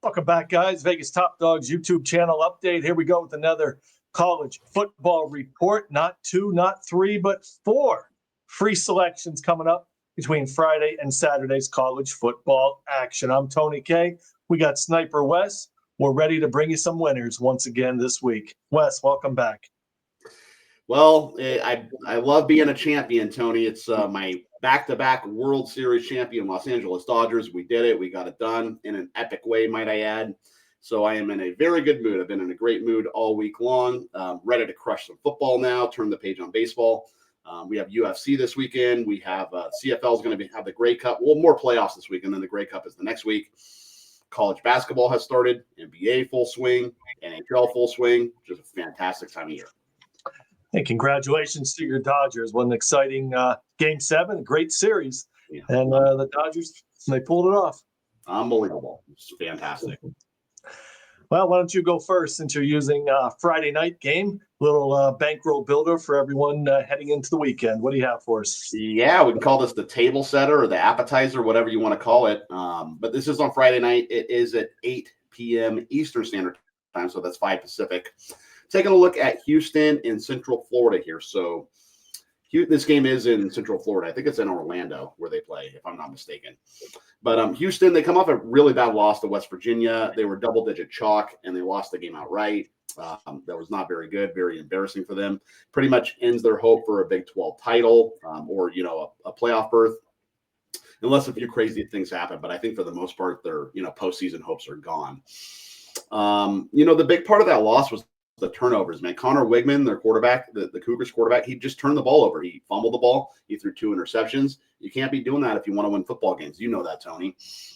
Welcome back, guys. Vegas Top Dogs YouTube channel update. Here we go with another college football report. Not two, not three, but four free selections coming up between Friday and Saturday's college football action. I'm Tony K. We got Sniper Wes. We're ready to bring you some winners once again this week. Wes, welcome back. Well, I love being a champion, Tony. It's my back-to-back World Series champion, Los Angeles Dodgers. We did it. We got it done in an epic way, might I add. So I am in a very good mood. I've been in a great mood all week long, ready to crush some football now, turn the page on baseball. We have UFC this weekend. We have CFL is going to have the Grey Cup. Well, more playoffs this week, and then the Grey Cup is the next week. College basketball has started, NBA full swing, NHL full swing, which is a fantastic time of year. Hey, congratulations to your Dodgers. What an exciting Game 7, a great series. Yeah. And the Dodgers, they pulled it off. Unbelievable. It's fantastic. Well, why don't you go first since you're using Friday night game, little bankroll builder for everyone heading into the weekend. What do you have for us? Yeah, we can call this the table setter or the appetizer, whatever you want to call it. But this is on Friday night. It is at 8 p.m. Eastern Standard Time, so that's 5 Pacific. Taking a look at Houston in Central Florida here. So this game is in Central Florida. I think it's in Orlando where they play, if I'm not mistaken. But Houston, they come off a really bad loss to West Virginia. They were double-digit chalk, and they lost the game outright. That was not very good, very embarrassing for them. Pretty much ends their hope for a Big 12 title or, a playoff berth, unless a few crazy things happen. But I think for the most part, their, postseason hopes are gone. The big part of that loss was the turnovers, man. Connor Wigman, their quarterback, the Cougars quarterback, he just turned the ball over. He fumbled the ball. He threw 2 interceptions. You can't be doing that if you want to win football games. You know that, Tony.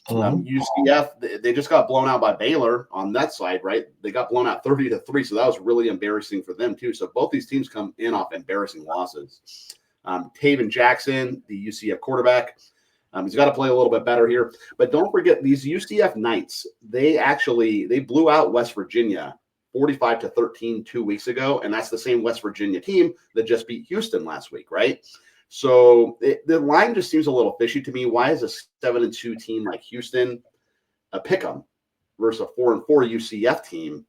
UCF, they just got blown out by Baylor on that side, right? They got blown out 30-3, so that was really embarrassing for them too. So both these teams come in off embarrassing losses. Taven Jackson, the UCF quarterback, he's got to play a little bit better here. But don't forget, these UCF Knights, they blew out West Virginia 45-13 2 weeks ago, and that's the same West Virginia team that just beat Houston last week, right? So the line just seems a little fishy to me. Why is a 7-2 team like Houston a pick'em versus a 4-4 UCF team?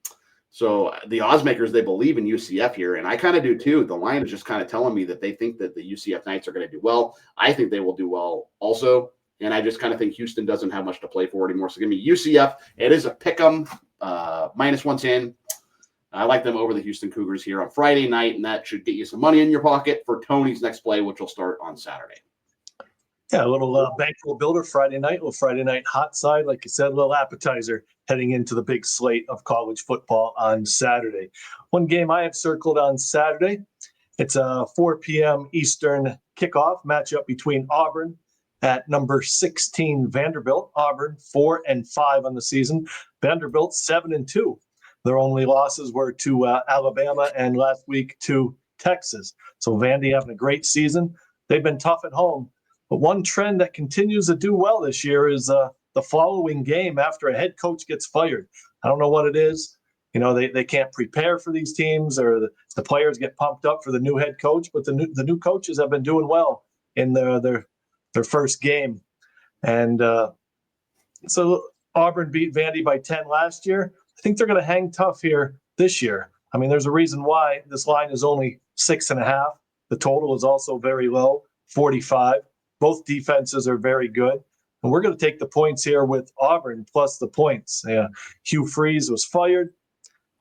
So the oddsmakers, they believe in UCF here, and I kind of do too. The line is just kind of telling me that they think that the UCF Knights are going to do well. I think they will do well also, and I just kind of think Houston doesn't have much to play for anymore. So give me UCF. It is a pick'em, minus 110. I like them over the Houston Cougars here on Friday night, and that should get you some money in your pocket for Tony's next play, which will start on Saturday. Yeah, a little bankroll builder Friday night, a little Friday night hot side, like you said, a little appetizer heading into the big slate of college football on Saturday. One game I have circled on Saturday, it's a 4 p.m. Eastern kickoff matchup between Auburn at number 16 Vanderbilt. Auburn 4-5 on the season. Vanderbilt 7-2. Their only losses were to Alabama and last week to Texas. So Vandy having a great season. They've been tough at home. But one trend that continues to do well this year is the following game after a head coach gets fired. I don't know what it is. They can't prepare for these teams, or the players get pumped up for the new head coach. But the new coaches have been doing well in their first game. And so Auburn beat Vandy by 10 last year. I think they're going to hang tough here this year. I mean, there's a reason why this line is only 6.5. The total is also very low, 45. Both defenses are very good. And we're going to take the points here with Auburn plus the points. Hugh Freeze was fired.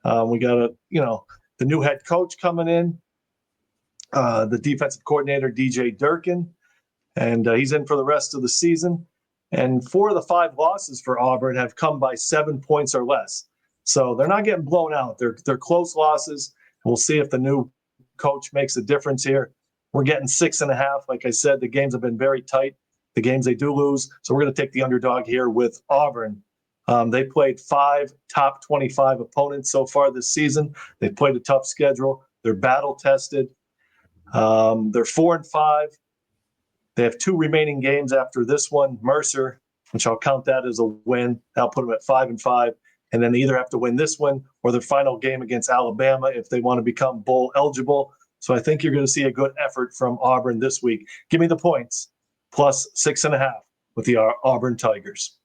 We got the new head coach coming in, the defensive coordinator, DJ Durkin, and he's in for the rest of the season. And 4 of the 5 losses for Auburn have come by 7 points or less. So they're not getting blown out. They're close losses. We'll see if the new coach makes a difference here. We're getting 6.5. Like I said, the games have been very tight, the games they do lose. So we're going to take the underdog here with Auburn. They played 5 top 25 opponents so far this season. They played a tough schedule. They're battle tested. They're 4-5. They have 2 remaining games after this one. Mercer, which I'll count that as a win. That'll put them at 5-5. And then they either have to win this one or their final game against Alabama if they want to become bowl eligible. So I think you're going to see a good effort from Auburn this week. Give me the points, plus 6.5 with the Auburn Tigers.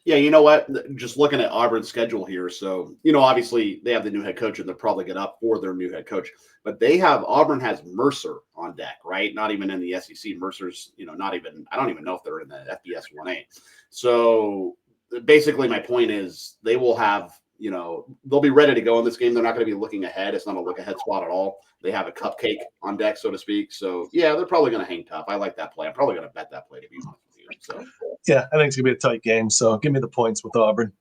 Yeah, you know what? Just looking at Auburn's schedule here. So, obviously they have the new head coach and they'll probably get up for their new head coach. But Auburn has Mercer on deck, right? Not even in the SEC. Mercer's, not even, I don't even know if they're in the FBS 1A. So basically my point is they will have, they'll be ready to go in this game. They're not going to be looking ahead. It's not a look ahead spot at all. They have a cupcake on deck, so to speak. So, yeah, they're probably going to hang tough. I like that play. I'm probably going to bet that play, to be honest with you. So. Yeah, I think it's going to be a tight game. So give me the points with Auburn.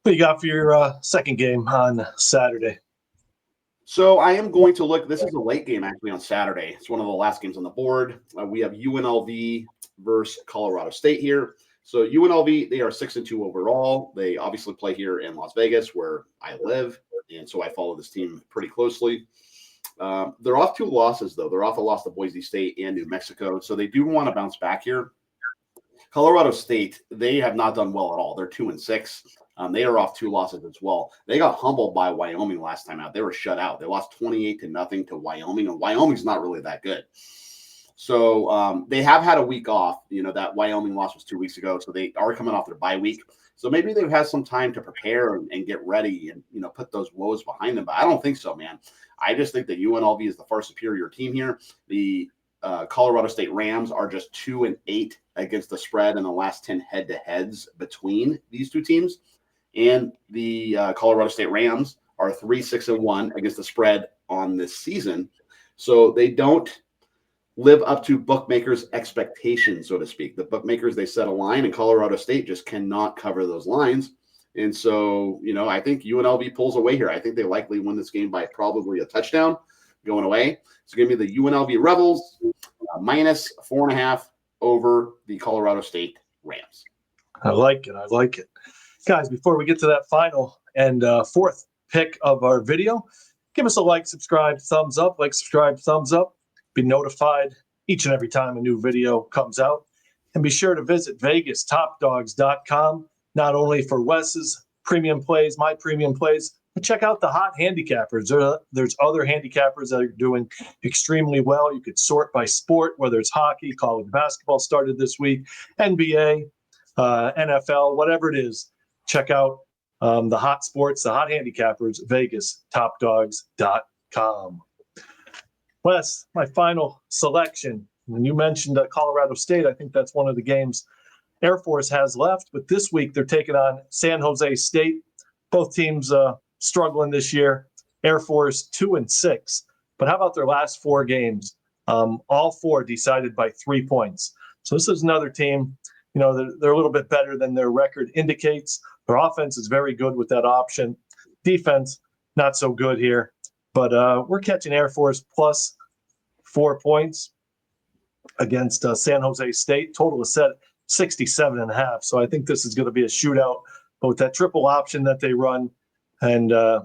What you got for your second game on Saturday? So I am going to look. This is a late game actually on Saturday. It's one of the last games on the board. We have UNLV versus Colorado State here. So UNLV, they are 6-2 overall. They obviously play here in Las Vegas, where I live, and so I follow this team pretty closely. They're off 2 losses though. They're off a loss to Boise State and New Mexico, so they do want to bounce back here. Colorado State, they have not done well at all. They're 2-6. They are off 2 losses as well. They got humbled by Wyoming last time out. They were shut out. They lost 28-0 to Wyoming, and Wyoming's not really that good. So they have had a week off. That Wyoming loss was 2 weeks ago, so they are coming off their bye week. So maybe they've had some time to prepare and get ready and, put those woes behind them. But I don't think so, man. I just think that UNLV is the far superior team here. The Colorado State Rams are just 2-8 against the spread in the last 10 head-to-heads between these two teams. And the Colorado State Rams are 3-6-1 against the spread on this season. So they don't live up to bookmakers' expectations, so to speak. The bookmakers, they set a line, and Colorado State just cannot cover those lines. And so, I think UNLV pulls away here. I think they likely win this game by probably a touchdown going away. So give me the UNLV Rebels minus 4.5 over the Colorado State Rams. I like it. Guys, before we get to that final and fourth pick of our video, give us a like, subscribe, thumbs up, be notified each and every time a new video comes out. And be sure to visit VegasTopDogs.com, not only for Wes's premium plays, my premium plays, but check out the hot handicappers. There's other handicappers that are doing extremely well. You could sort by sport, whether it's hockey, college basketball started this week, NBA, NFL, whatever it is. Check out the hot sports, the hot handicappers, VegasTopDogs.com. Wes, my final selection. When you mentioned Colorado State, I think that's one of the games Air Force has left. But this week they're taking on San Jose State. Both teams struggling this year. Air Force 2-6. But how about their last 4 games? All 4 decided by 3 points. So this is another team. They're a little bit better than their record indicates. Their offense is very good with that option. Defense, not so good here. But we're catching Air Force plus 4 points against San Jose State. Total is set 67.5. So I think this is going to be a shootout. But with that triple option that they run, and they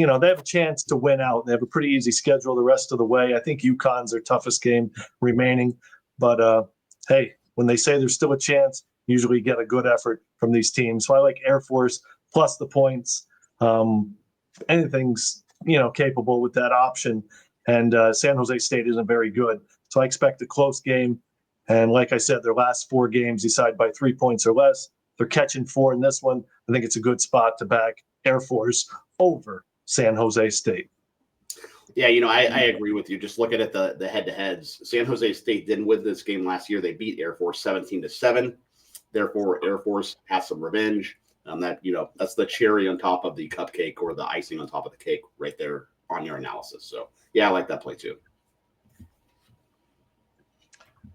have a chance to win out. They have a pretty easy schedule the rest of the way. I think UConn's their toughest game remaining. But hey, when they say there's still a chance, usually get a good effort from these teams. So I like Air Force plus the points. Anything's capable with that option. And San Jose State isn't very good. So I expect a close game. And like I said, their last 4 games decide by 3 points or less. They're catching 4 in this one. I think it's a good spot to back Air Force over San Jose State. Yeah, I agree with you. Just looking at the head-to-heads, San Jose State didn't win this game last year. They beat Air Force 17-7. Therefore, Air Force has some revenge. That's the cherry on top of the cupcake, or the icing on top of the cake right there on your analysis. So, yeah, I like that play too.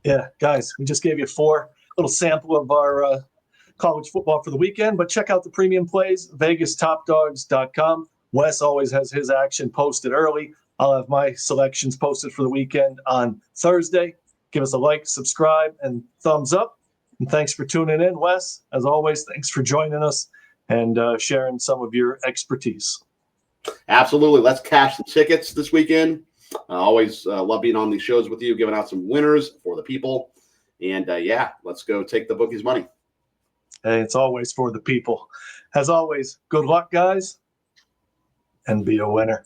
Yeah, guys, we just gave you 4 little sample of our college football for the weekend, but check out the premium plays, VegasTopDogs.com. Wes always has his action posted early. I'll have my selections posted for the weekend on Thursday. Give us a like, subscribe, and thumbs up. And thanks for tuning in, Wes. As always, thanks for joining us and sharing some of your expertise. Absolutely. Let's cash the tickets this weekend. I always love being on these shows with you, giving out some winners for the people. And, let's go take the bookies' money. Hey, it's always for the people. As always, good luck, guys, and be a winner.